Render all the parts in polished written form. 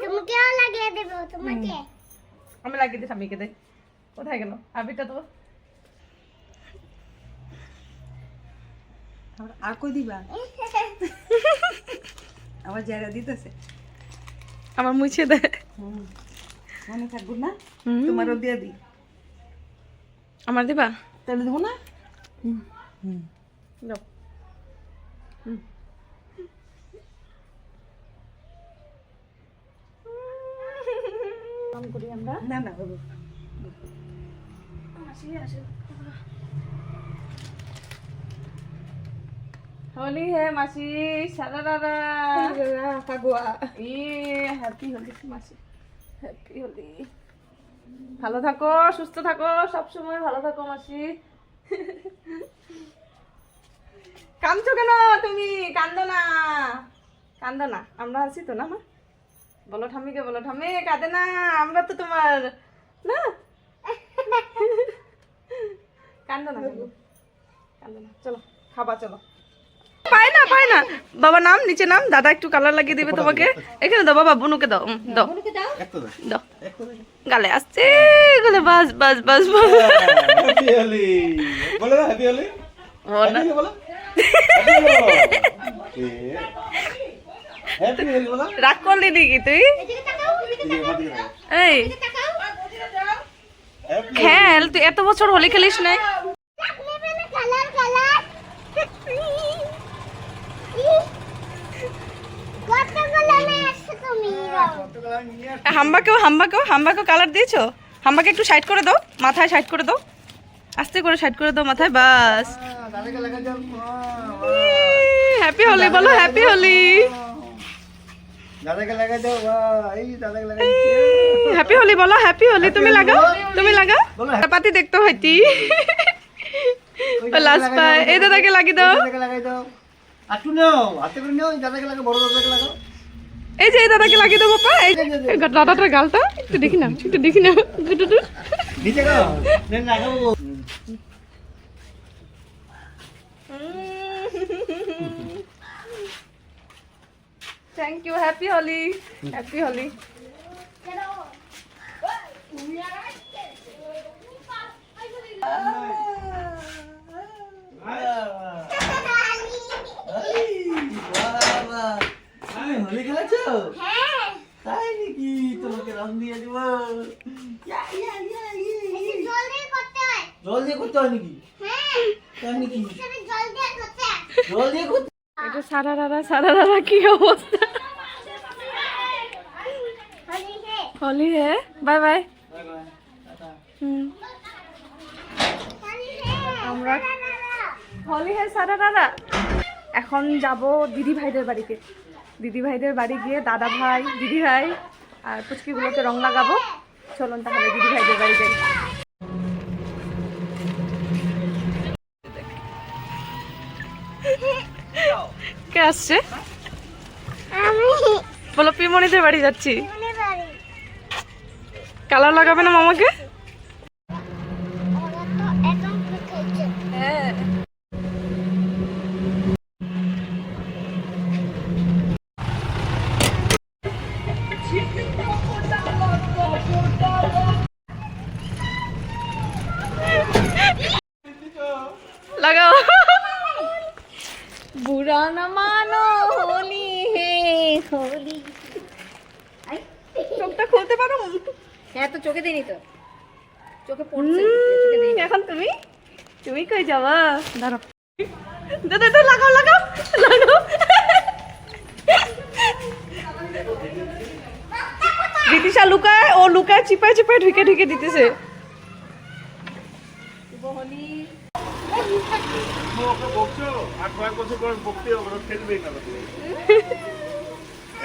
তোমাকেও লাগিয়ে দেব তোমাকে। আমি লাগিয়ে দিই স্বামীকে দে। কোথায় গেল আবিরটা তো? আর কই দিবা? আবার যারা দিতেছে আমার মুছে দে। মনে থাকবো না, তোমারও দিয়ে দিই। আমার দিবা? তাহলে দেবো না। দাও। করি আমরা। না না বাবু, होली है मासी सारारा কাগুয়া হ্যাপি হোলি মাসি, হ্যাপি হোলি। ভালো থাকো, সুস্থ থাকো, সব সময় ভালো থাকো মাসি। কাঁদছো কেন তুমি? কান্দো না, কান্দো না, আমরা আছি তো না মা? বলো ঠাম্মিকে, বলো ঠাম্মি কাঁদে না, আমরা তো তোমার না। কান্দো না, কান্দো না, চলো খাবা চলো। পায় না পায় না বাবা, নাম নিচে নাম, দাদা একটু কালার লাগিয়ে দিবে তোমাকে। এখানে দাও বাবা, বুনুকে দাও, দাও দাও, গালে আসছে গালে, বাস বাস বাস বাস। হ্যাপি হোলি বলো না, হ্যাপি হোলি বলো, হ্যাপি হোলি বলো। রাগ করলি নাকি তুই? এই খেল, তুই এত বছর হোলি খেলিস না। কালার কালার কতগুলো নিয়ে আসছো তুমি? হাম্বাকেও কালার দিয়েছো? হাম্বাকে একটু সাইড করে দাও, মাথায় সাইড করে দাও, আস্তে করে সাইড করে দাও মাথায়, বাস। হ্যাপি হোলি বলো, হ্যাপি হোলি। দাদাকে লাগাই দাও, এই দাদাকে লাগাই হ্যাপি হোলি বলো, হ্যাপি হোলি। তুমি লাগাও, তুমি লাগাও, পাতি দেখতো হইতি লাস্ট পায়। এই দাদাকে লাগিয়ে দাও, দাদাকে লাগাই দাও, আটু নাও, হাতে করে নাও, দাদাকে লাগাও, বড় দাদাকে লাগাও। এই যে এই দাদাকে লাগিয়ে দেবো পা। এই দাদাটার গালটা একটু দেখি না, একটু দেখি না। নিচে গাও, নেন লাগাবো। Thank you, happy Holi, happy Holi. Holi খেলেছো? হ্যাঁ, তাই নাকি? তোমাকে রং দিয়ে দিব। জল দিয়ে করতে হয়। জল দিয়ে করতে হয় নাকি? হ্যাঁ, তাই নাকি? তুমি জল দিয়ে করতে হয়। জল দিয়ে করতে এটা সারারা কি অবস্থা। হোলি হে হোলি হে, বাই বাই। আমরা হোলি হে সারারা। এখন যাব দিদি ভাইদের বাড়িতে। দিদি ভাইদের বাড়ি গিয়ে দাদা ভাই, দিদি ভাই আর পুচকিগুলোকে রং লাগাবো। চলুন তাহলে দিদি ভাইদের বাড়ি যাই। কে আসছে? আমি বলো পিমনিদের বাড়ি যাচ্ছি। মনে পারি কালার লাগাবে না মামাকে? ওরা তো একদম খেয়েছে। হ্যাঁ। लगाओ। बुरा न मानो होली है होली। চোখটা খুলতে পারো? হ্যাঁ, তো চোখে দিইনি তো, চোখে পড়ছে। এখন তুমি তুমি কই যাবা? দাঁড়াও, দাদা লাগাও লাগাও লাগাও। বিদিশা লুকায়, ও লুকায়, চিপায় চিপায় ঢুকে ঢুকে দিতেছে। ওকে বকছো, আর কয়েক বছর পর বকতে হবে, ওরা খেলবেই না।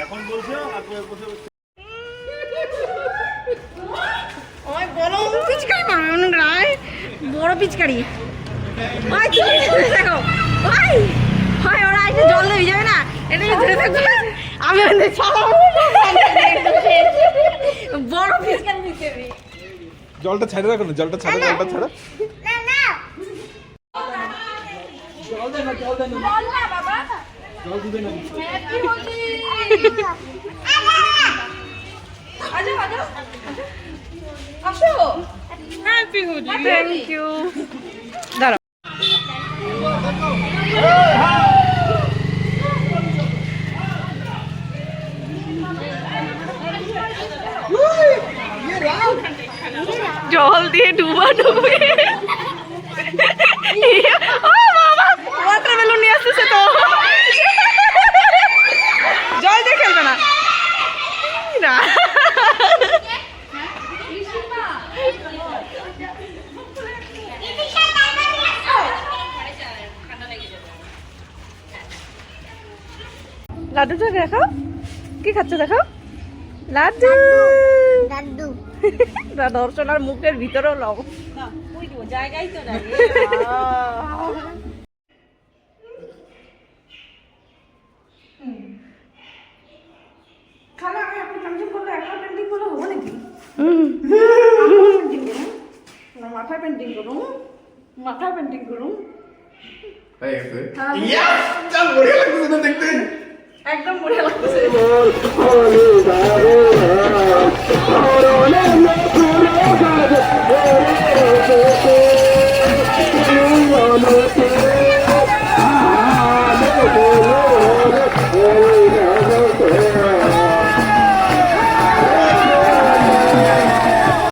এখন বলছো, আর কয়েক বছর ওই বড় পিচকারি মারবে মনে রায়, বড় পিচকারি। ওই দেখো, ওই হয় ওরা এসে জল দিয়ে যাবে না, এটা ধরে থাকবে। আমি বড় পিচকারি দিতে হবে। জলটা ছাড়ে রাখো না, জলটা ছাড়া, জলটা ছাড়া। না না জল দেন না, জল দেন না, বল না বাবা। জল দিবে না। হ্যাপি হোলি। থ্যাংক ইউ দাঁড়াও জল দিয়ে ডুবা ডুবে ওয়াটার বেলুন নিয়ে আসতেছে তো জল দিয়ে খেলবে না না লাড্ডুটা দেখাও কি খাচ্ছ দেখাও লাড্ডু দাদু দর্শনার মুখের ভিতরেও লব জায়গায় তো নাই খালা আমি আপনি পেন্টিং করলে একটা পেন্টিং করলে হবে নাকি মাথায় পেন্টিং করুন মাথায় পেন্টিং করুন চল বড়িয়া লাগতেছে না দেখতে একদম বঢ়িয়া লাগতেছে